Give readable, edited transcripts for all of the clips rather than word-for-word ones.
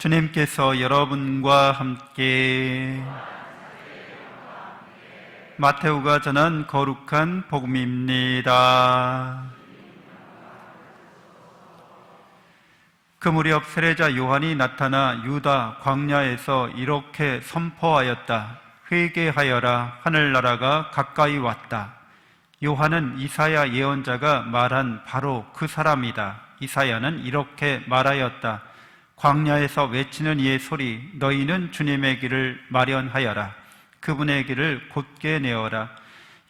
주님께서 여러분과 함께 마테오가 전한 거룩한 복음입니다. 그 무렵 세례자 요한이 나타나 유다 광야에서 이렇게 선포하였다. 회개하여라, 하늘나라가 가까이 왔다. 요한은 이사야 예언자가 말한 바로 그 사람이다. 이사야는 이렇게 말하였다. 광야에서 외치는 이의 소리, 너희는 주님의 길을 마련하여라. 그분의 길을 곧게 내어라.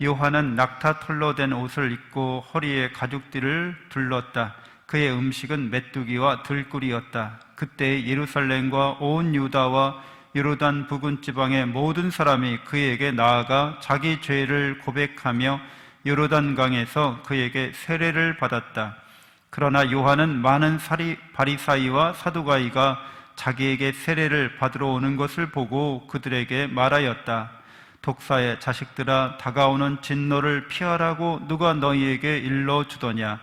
요한은 낙타털로 된 옷을 입고 허리에 가죽띠를 둘렀다. 그의 음식은 메뚜기와 들꿀이었다. 그때 예루살렘과 온 유다와 요르단 부근 지방의 모든 사람이 그에게 나아가 자기 죄를 고백하며 요르단강에서 그에게 세례를 받았다. 그러나 요한은 많은 바리사이와 사두가이가 자기에게 세례를 받으러 오는 것을 보고 그들에게 말하였다. 독사의 자식들아, 다가오는 진노를 피하라고 누가 너희에게 일러주더냐.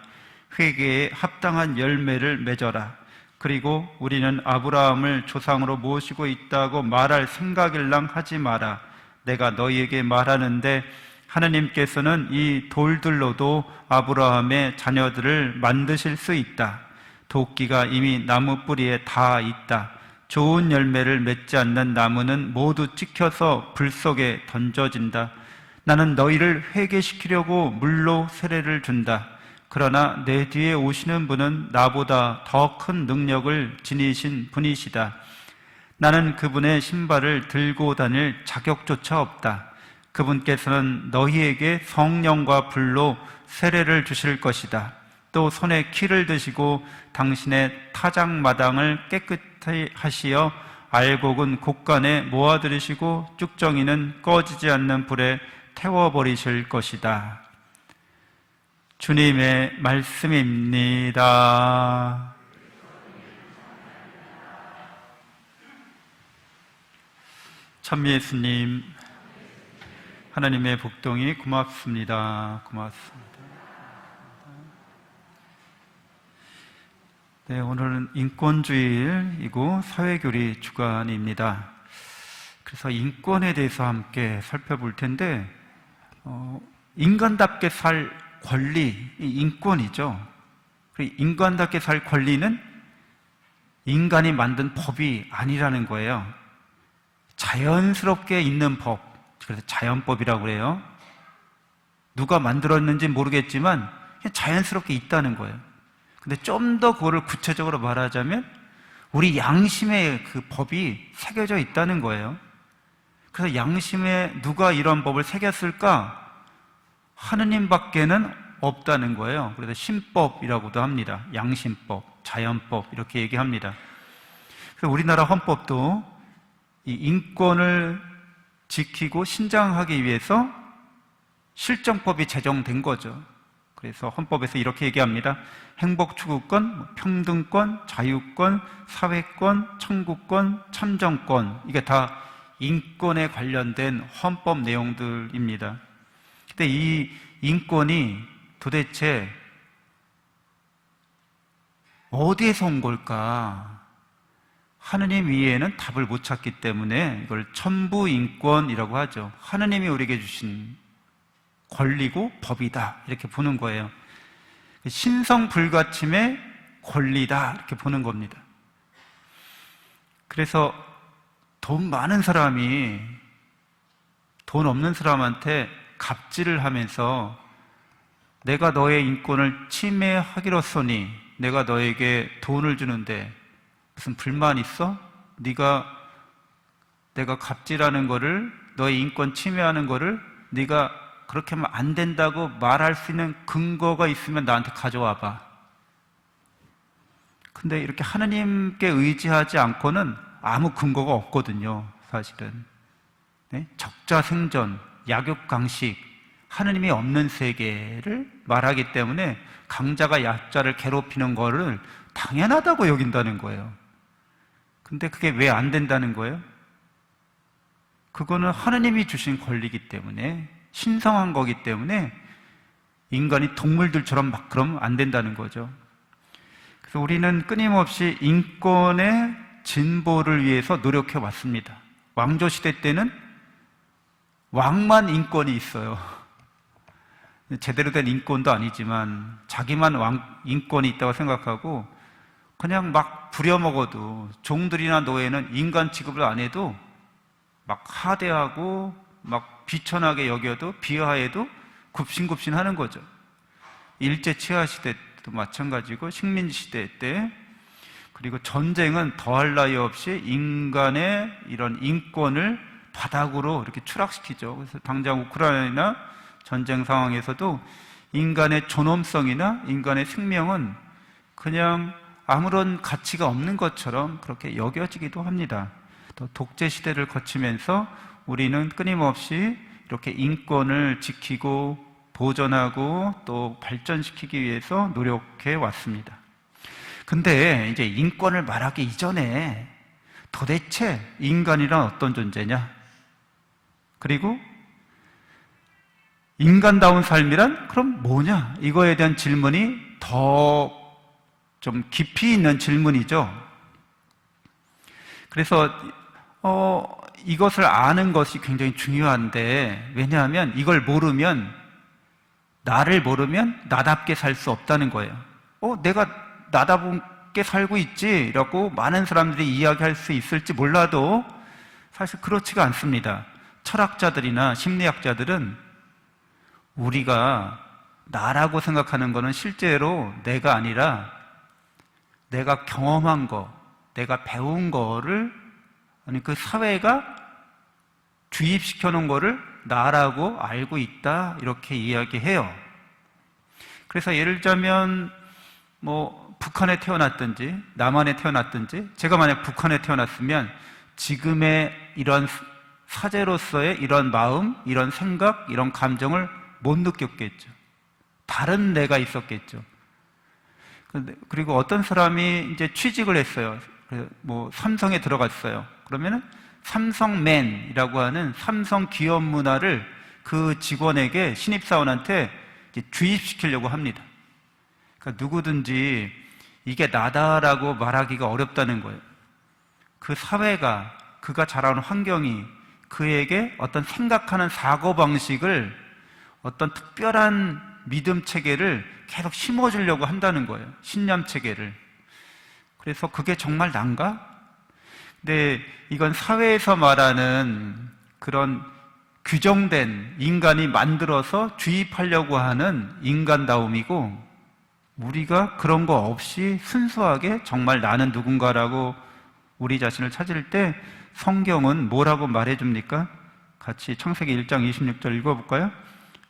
회개에 합당한 열매를 맺어라. 그리고 우리는 아브라함을 조상으로 모시고 있다고 말할 생각일랑 하지 마라. 내가 너희에게 말하는데 하느님께서는 이 돌들로도 아브라함의 자녀들을 만드실 수 있다. 도끼가 이미 나무 뿌리에 다 있다. 좋은 열매를 맺지 않는 나무는 모두 찍혀서 불 속에 던져진다. 나는 너희를 회개시키려고 물로 세례를 준다. 그러나 내 뒤에 오시는 분은 나보다 더 큰 능력을 지니신 분이시다. 나는 그분의 신발을 들고 다닐 자격조차 없다. 그분께서는 너희에게 성령과 불로 세례를 주실 것이다. 또 손에 키를 드시고 당신의 타작마당을 깨끗이 하시어 알곡은 곡간에 모아들이시고 쭉정이는 꺼지지 않는 불에 태워버리실 것이다. 주님의 말씀입니다. 천미예수님, 하나님의 복동이 고맙습니다. 고맙습니다. 네, 오늘은 인권주일이고 사회교리 주간입니다. 그래서 인권에 대해서 함께 살펴볼 텐데, 인간답게 살 권리, 인권이죠. 인간답게 살 권리는 인간이 만든 법이 아니라는 거예요. 자연스럽게 있는 법, 그래서 자연법이라고 그래요. 누가 만들었는지 모르겠지만 그냥 자연스럽게 있다는 거예요. 근데 좀 더 그거를 구체적으로 말하자면 우리 양심에 그 법이 새겨져 있다는 거예요. 그래서 양심에 누가 이런 법을 새겼을까? 하느님밖에는 없다는 거예요. 그래서 신법이라고도 합니다. 양심법, 자연법 이렇게 얘기합니다. 그래서 우리나라 헌법도 이 인권을 지키고 신장하기 위해서 실정법이 제정된 거죠. 그래서 헌법에서 이렇게 얘기합니다. 행복추구권, 평등권, 자유권, 사회권, 청구권, 참정권, 이게 다 인권에 관련된 헌법 내용들입니다. 근데 이 인권이 도대체 어디에서 온 걸까? 하느님 위에는 답을 못 찾기 때문에 이걸 천부인권이라고 하죠. 하느님이 우리에게 주신 권리고 법이다 이렇게 보는 거예요. 신성불가침의 권리다 이렇게 보는 겁니다. 그래서 돈 많은 사람이 돈 없는 사람한테 갑질을 하면서 내가 너의 인권을 침해하기로써니 내가 너에게 돈을 주는데 무슨 불만 있어? 내가 갑질하는 거를, 너의 인권 침해하는 거를 네가 그렇게 하면 안 된다고 말할 수 있는 근거가 있으면 나한테 가져와 봐. 근데 이렇게 하느님께 의지하지 않고는 아무 근거가 없거든요, 사실은. 네? 적자생존, 약육강식, 하느님이 없는 세계를 말하기 때문에 강자가 약자를 괴롭히는 거를 당연하다고 여긴다는 거예요. 근데 그게 왜 안 된다는 거예요? 그거는 하느님이 주신 권리이기 때문에, 신성한 거기 때문에 인간이 동물들처럼 막 그러면 안 된다는 거죠. 그래서 우리는 끊임없이 인권에 진보를 위해서 노력해 왔습니다. 왕조 시대 때는 왕만 인권이 있어요. 제대로 된 인권도 아니지만 자기만 인권이 있다고 생각하고 그냥 막 부려먹어도, 종들이나 노예는 인간 취급을 안 해도 막 하대하고 막 비천하게 여겨도, 비하해도 굽신굽신 하는 거죠. 일제 치하 시대 때도 마찬가지고, 식민 시대 때, 그리고 전쟁은 더할 나위 없이 인간의 이런 인권을 바닥으로 이렇게 추락시키죠. 그래서 당장 우크라이나 전쟁 상황에서도 인간의 존엄성이나 인간의 생명은 그냥 아무런 가치가 없는 것처럼 그렇게 여겨지기도 합니다. 또 독재 시대를 거치면서 우리는 끊임없이 이렇게 인권을 지키고 보존하고 또 발전시키기 위해서 노력해 왔습니다. 근데 이제 인권을 말하기 이전에 도대체 인간이란 어떤 존재냐? 그리고 인간다운 삶이란 그럼 뭐냐? 이거에 대한 질문이 더 좀 깊이 있는 질문이죠. 그래서 이것을 아는 것이 굉장히 중요한데, 왜냐하면 이걸 모르면, 나를 모르면 나답게 살 수 없다는 거예요. 내가 나답게 살고 있지? 라고 많은 사람들이 이야기할 수 있을지 몰라도 사실 그렇지가 않습니다. 철학자들이나 심리학자들은 우리가 나라고 생각하는 것은 실제로 내가 아니라 내가 경험한 거, 내가 배운 거를, 아니 그 사회가 주입시켜 놓은 거를 나라고 알고 있다, 이렇게 이야기해요. 그래서 예를 들자면 북한에 태어났든지 남한에 태어났든지, 제가 만약 북한에 태어났으면 지금의 이런 사제로서의 이런 마음, 이런 생각, 이런 감정을 못 느꼈겠죠. 다른 내가 있었겠죠. 그리고 어떤 사람이 이제 취직을 했어요. 삼성에 들어갔어요. 그러면은 삼성맨이라고 하는 삼성 기업 문화를 그 직원에게, 신입사원한테 주입시키려고 합니다. 그러니까 누구든지 이게 나다라고 말하기가 어렵다는 거예요. 그 사회가, 그가 자라는 환경이 그에게 어떤 생각하는 사고방식을, 어떤 특별한 믿음 체계를 계속 심어주려고 한다는 거예요. 신념 체계를. 그래서 그게 정말 난가? 근데 이건 사회에서 말하는 그런 규정된, 인간이 만들어서 주입하려고 하는 인간다움이고, 우리가 그런 거 없이 순수하게 정말 나는 누군가라고 우리 자신을 찾을 때 성경은 뭐라고 말해줍니까? 같이 창세기 1장 26절 읽어볼까요?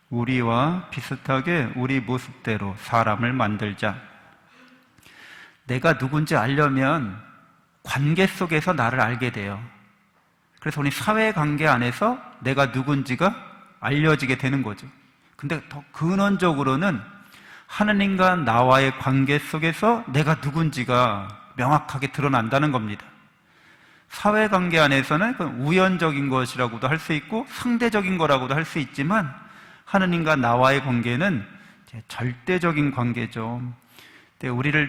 우리와 비슷하게 우리 모습대로 사람을 만들자. 내가 누군지 알려면 관계 속에서 나를 알게 돼요. 그래서 우리 사회관계 안에서 내가 누군지가 알려지게 되는 거죠. 근데 더 근원적으로는 하느님과 나와의 관계 속에서 내가 누군지가 명확하게 드러난다는 겁니다. 사회관계 안에서는 우연적인 것이라고도 할 수 있고 상대적인 거라고도 할 수 있지만, 하느님과 나와의 관계는 절대적인 관계죠. 근데 우리를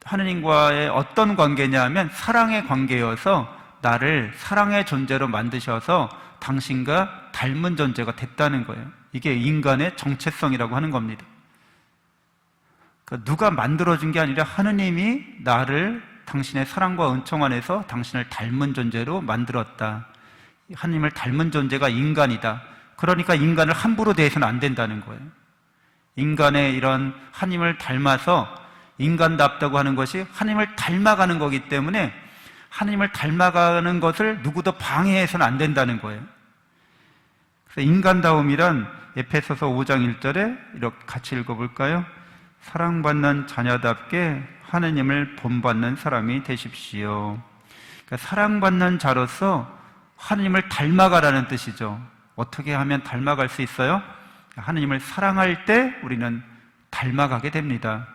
하느님과의 어떤 관계냐 하면 사랑의 관계여서 나를 사랑의 존재로 만드셔서 당신과 닮은 존재가 됐다는 거예요. 이게 인간의 정체성이라고 하는 겁니다. 그러니까 누가 만들어준 게 아니라 하느님이 나를 당신의 사랑과 은총 안에서 당신을 닮은 존재로 만들었다. 하느님을 닮은 존재가 인간이다. 그러니까 인간을 함부로 대해서는 안 된다는 거예요. 인간의 이런 하느님을 닮아서 인간답다고 하는 것이 하느님을 닮아가는 거기 때문에 하느님을 닮아가는 것을 누구도 방해해서는 안 된다는 거예요. 그래서 인간다움이란 에페소서 5장 1절에 이렇게 같이 읽어볼까요? 사랑받는 자녀답게 하느님을 본받는 사람이 되십시오. 그러니까 사랑받는 자로서 하느님을 닮아가라는 뜻이죠. 어떻게 하면 닮아갈 수 있어요? 하느님을 사랑할 때 우리는 닮아가게 됩니다.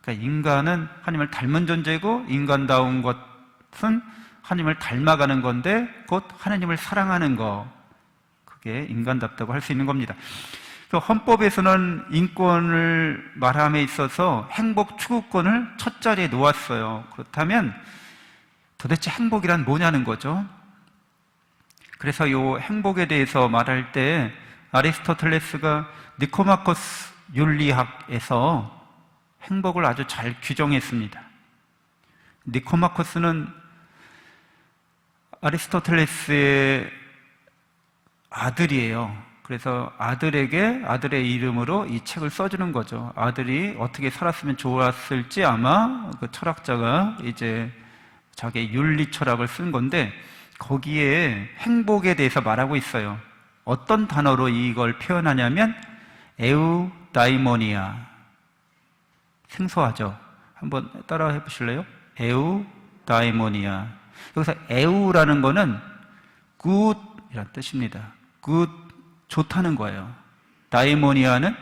그러니까 인간은 하느님을 닮은 존재고, 인간다운 것은 하느님을 닮아가는 건데 곧 하느님을 사랑하는 거, 그게 인간답다고 할 수 있는 겁니다. 헌법에서는 인권을 말함에 있어서 행복 추구권을 첫 자리에 놓았어요. 그렇다면 도대체 행복이란 뭐냐는 거죠. 그래서 이 행복에 대해서 말할 때 아리스토텔레스가 니코마코스 윤리학에서 행복을 아주 잘 규정했습니다. 니코마코스는 아리스토텔레스의 아들이에요. 그래서 아들의 이름으로 이 책을 써주는 거죠. 아들이 어떻게 살았으면 좋았을지 아마 그 철학자가 이제 자기의 윤리 철학을 쓴 건데 거기에 행복에 대해서 말하고 있어요. 어떤 단어로 이걸 표현하냐면 에우다이모니아. 생소하죠? 한번 따라 해보실래요? 에우다이모니아. 여기서 에우라는 거는 good이란 뜻입니다. good, 좋다는 거예요. 다이모니아는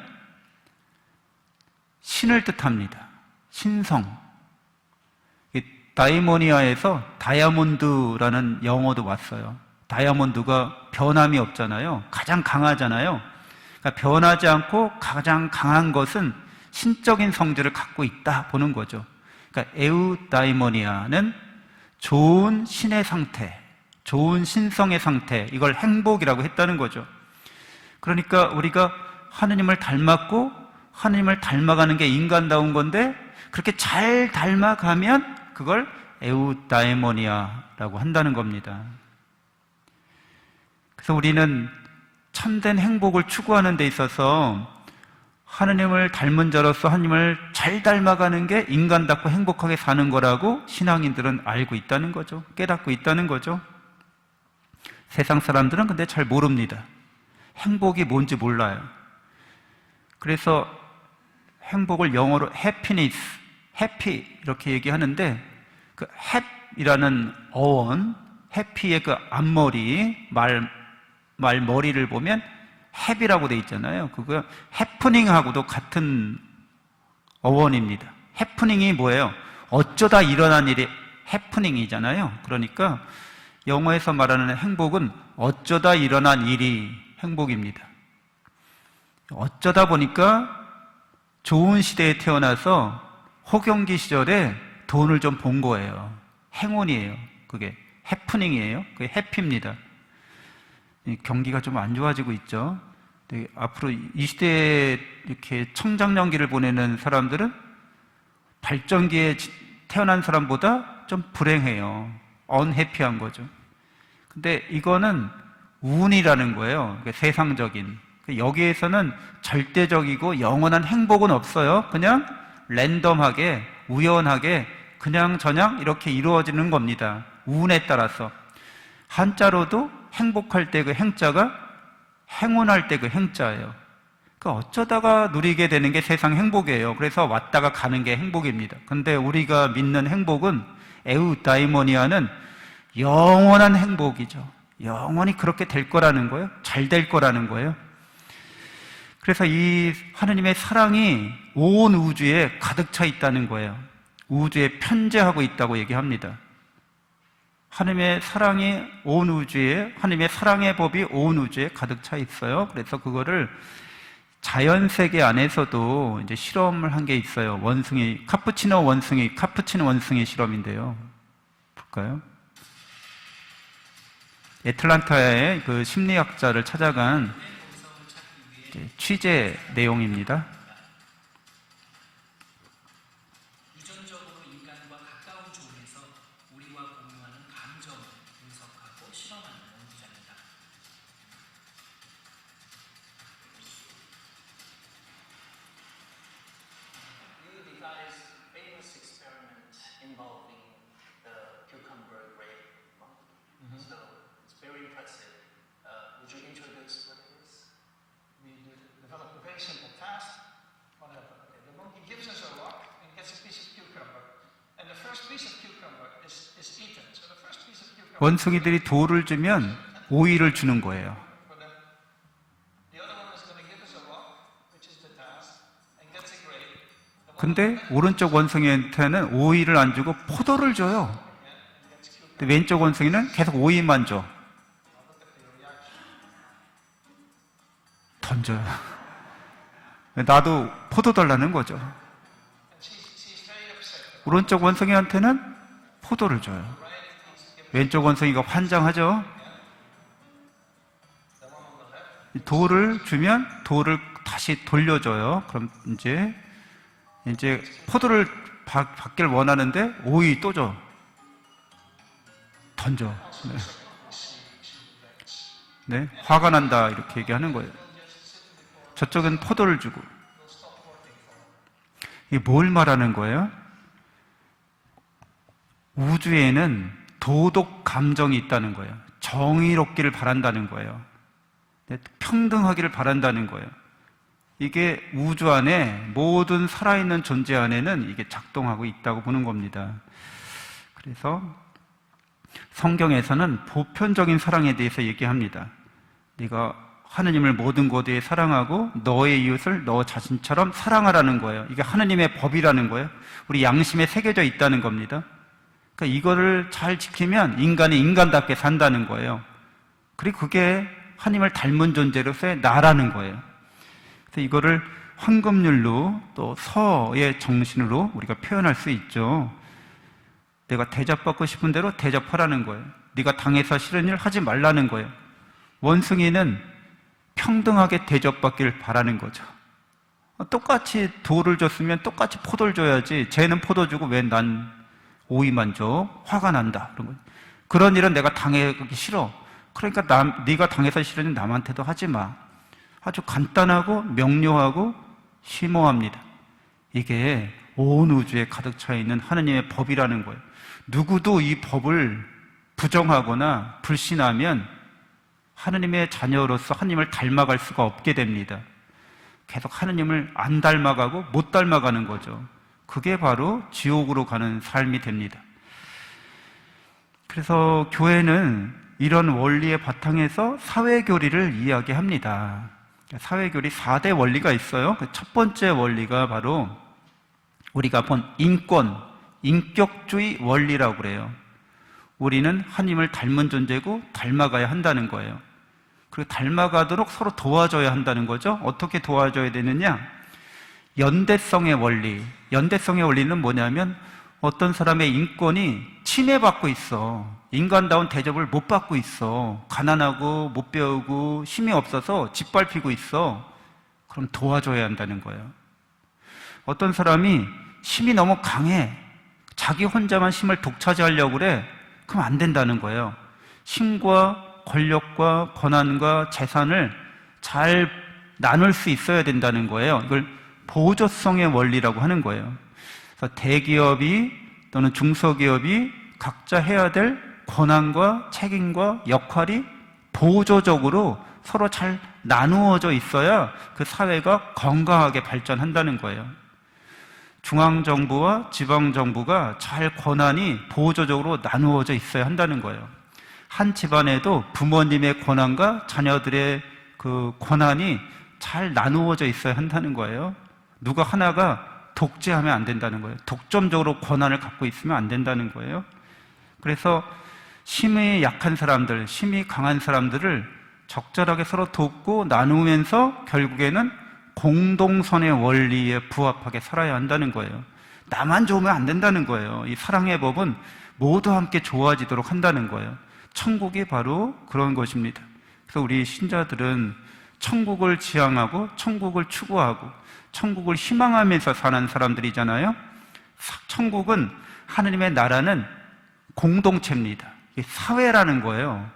신을 뜻합니다. 신성. 다이모니아에서 다이아몬드라는 영어도 왔어요. 다이아몬드가 변함이 없잖아요. 가장 강하잖아요. 그러니까 변하지 않고 가장 강한 것은 신적인 성질을 갖고 있다 보는 거죠. 그러니까 에우다이모니아는 좋은 신의 상태, 좋은 신성의 상태, 이걸 행복이라고 했다는 거죠. 그러니까 우리가 하느님을 닮았고 하느님을 닮아가는 게 인간다운 건데 그렇게 잘 닮아가면 그걸 에우다이모니아라고 한다는 겁니다. 그래서 우리는 참된 행복을 추구하는 데 있어서 하느님을 닮은 자로서 하느님을 잘 닮아가는 게 인간답고 행복하게 사는 거라고 신앙인들은 알고 있다는 거죠. 깨닫고 있다는 거죠. 세상 사람들은 근데 잘 모릅니다. 행복이 뭔지 몰라요. 그래서 행복을 영어로 happiness, happy 이렇게 얘기하는데 그 happ이라는 어원, happy의 그 앞머리, 말머리를 보면 happy라고 돼 있잖아요. 그거 happening하고도 같은 어원입니다. happening이 뭐예요? 어쩌다 일어난 일이 happening이잖아요. 그러니까 영어에서 말하는 행복은 어쩌다 일어난 일이 행복입니다. 어쩌다 보니까 좋은 시대에 태어나서 호경기 시절에 돈을 좀 본 거예요. 행운이에요. 그게 해프닝이에요. 그게 해피입니다. 경기가 좀 안 좋아지고 있죠. 앞으로 이 시대에 이렇게 청장년기를 보내는 사람들은 발전기에 태어난 사람보다 좀 불행해요. 언해피한 거죠. 근데 이거는 운이라는 거예요. 세상적인. 여기에서는 절대적이고 영원한 행복은 없어요. 그냥 랜덤하게, 우연하게, 그냥저냥 이렇게 이루어지는 겁니다. 운에 따라서. 한자로도 행복할 때 그 행자가 행운할 때 그 행자예요. 그러니까 어쩌다가 누리게 되는 게 세상 행복이에요. 그래서 왔다가 가는 게 행복입니다. 근데 우리가 믿는 행복은 에우다이모니아는 영원한 행복이죠. 영원히 그렇게 될 거라는 거예요. 잘 될 거라는 거예요. 그래서 이 하느님의 사랑이 온 우주에 가득 차 있다는 거예요. 우주에 편재하고 있다고 얘기합니다. 하느님의 사랑이 온 우주에, 하느님의 사랑의 법이 온 우주에 가득 차 있어요. 그래서 그거를 자연 세계 안에서도 이제 실험을 한 게 있어요. 원숭이, 카푸치노 원숭이 실험인데요. 볼까요? 애틀란타의 그 심리학자를 찾아간 취재 내용입니다. 유전적으로 인간과 가까운 조언에서 우리와 공유하는 감정을 분석하고 실험하는 연구자입니다. You devised a famous experiment involving the cucumber grape monkey. So it's very impressive. Would you introduce what it is? We developed a very simple task. Whatever. The monkey gives us a rock and gets a piece of cucumber. And the first piece of cucumber is eaten. So the first piece of cucumber. 원숭이들이 돌을 주면 오이를 주는 거예요. The other one is going to give us a rock, which is the task, and gets a grape. 근데 오른쪽 원숭이한테는 오이를 안 주고 포도를 줘요. 근데 왼쪽 원숭이는 계속 오이만 줘. 던져요. 나도 포도 달라는 거죠. She's very upset. 오른쪽 원숭이한테는 포도를 줘요. Right? 왼쪽 원숭이가 환장하죠? 돌을 주면 돌을 다시 돌려줘요. 그럼 이제 포도를 받길 원하는데 오이 또 줘. 던져. 네. 화가 난다 이렇게 얘기하는 거예요. 저쪽은 포도를 주고. 이게 뭘 말하는 거예요? 우주에는 도덕 감정이 있다는 거예요. 정의롭기를 바란다는 거예요. 평등하기를 바란다는 거예요. 이게 우주 안에 모든 살아있는 존재 안에는 이게 작동하고 있다고 보는 겁니다. 그래서 성경에서는 보편적인 사랑에 대해서 얘기합니다. 네가 하느님을 모든 곳에 사랑하고 너의 이웃을 너 자신처럼 사랑하라는 거예요. 이게 하느님의 법이라는 거예요. 우리 양심에 새겨져 있다는 겁니다. 그러니까 이거를 잘 지키면 인간이 인간답게 산다는 거예요. 그리고 그게 하나님을 닮은 존재로서의 나라는 거예요. 그래서 이거를 황금률로 또 서의 정신으로 우리가 표현할 수 있죠. 내가 대접받고 싶은 대로 대접하라는 거예요. 네가 당해서 싫은 일 하지 말라는 거예요. 원숭이는 평등하게 대접받기를 바라는 거죠. 똑같이 돌을 줬으면 똑같이 포도를 줘야지. 쟤는 포도 주고 왜 난 오이만 줘? 화가 난다. 그런 일은 내가 당하기 싫어. 그러니까 네가 당해서 싫으니 남한테도 하지 마. 아주 간단하고 명료하고 심오합니다. 이게 온 우주에 가득 차 있는 하느님의 법이라는 거예요. 누구도 이 법을 부정하거나 불신하면 하느님의 자녀로서 하느님을 닮아갈 수가 없게 됩니다. 계속 하느님을 안 닮아가고 못 닮아가는 거죠. 그게 바로 지옥으로 가는 삶이 됩니다. 그래서 교회는 이런 원리의 바탕에서 사회교리를 이야기합니다. 사회교리 4대 원리가 있어요. 그 첫 번째 원리가 바로 우리가 본 인격주의 원리라고 그래요. 우리는 하나님을 닮은 존재고 닮아가야 한다는 거예요. 그리고 닮아가도록 서로 도와줘야 한다는 거죠. 어떻게 도와줘야 되느냐? 연대성의 원리. 연대성의 원리는 뭐냐면 어떤 사람의 인권이 침해받고 있어. 인간다운 대접을 못 받고 있어. 가난하고 못 배우고 힘이 없어서 짓밟히고 있어. 그럼 도와줘야 한다는 거예요. 어떤 사람이 힘이 너무 강해. 자기 혼자만 힘을 독차지하려고 그래. 그럼 안 된다는 거예요. 힘과 권력과 권한과 재산을 잘 나눌 수 있어야 된다는 거예요. 이걸 보조성의 원리라고 하는 거예요. 그래서 대기업이 또는 중소기업이 각자 해야 될 권한과 책임과 역할이 보조적으로 서로 잘 나누어져 있어야 그 사회가 건강하게 발전한다는 거예요. 중앙정부와 지방정부가 잘 권한이 보조적으로 나누어져 있어야 한다는 거예요. 한 집안에도 부모님의 권한과 자녀들의 그 권한이 잘 나누어져 있어야 한다는 거예요. 누가 하나가 독재하면 안 된다는 거예요. 독점적으로 권한을 갖고 있으면 안 된다는 거예요. 그래서 힘이 약한 사람들, 힘이 강한 사람들을 적절하게 서로 돕고 나누면서 결국에는 공동선의 원리에 부합하게 살아야 한다는 거예요. 나만 좋으면 안 된다는 거예요. 이 사랑의 법은 모두 함께 좋아지도록 한다는 거예요. 천국이 바로 그런 것입니다. 그래서 우리 신자들은 천국을 지향하고 천국을 추구하고 천국을 희망하면서 사는 사람들이잖아요. 천국은, 하느님의 나라는 공동체입니다. 이게 사회라는 거예요.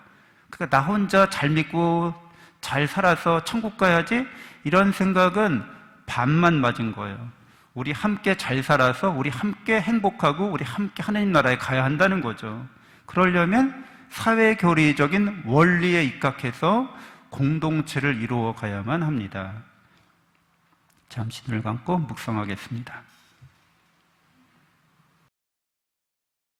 그러니까 나 혼자 잘 믿고 잘 살아서 천국 가야지, 이런 생각은 반만 맞은 거예요. 우리 함께 잘 살아서 우리 함께 행복하고 우리 함께 하느님 나라에 가야 한다는 거죠. 그러려면 사회교리적인 원리에 입각해서 공동체를 이루어 가야만 합니다. 잠시 눈을 감고 묵상하겠습니다.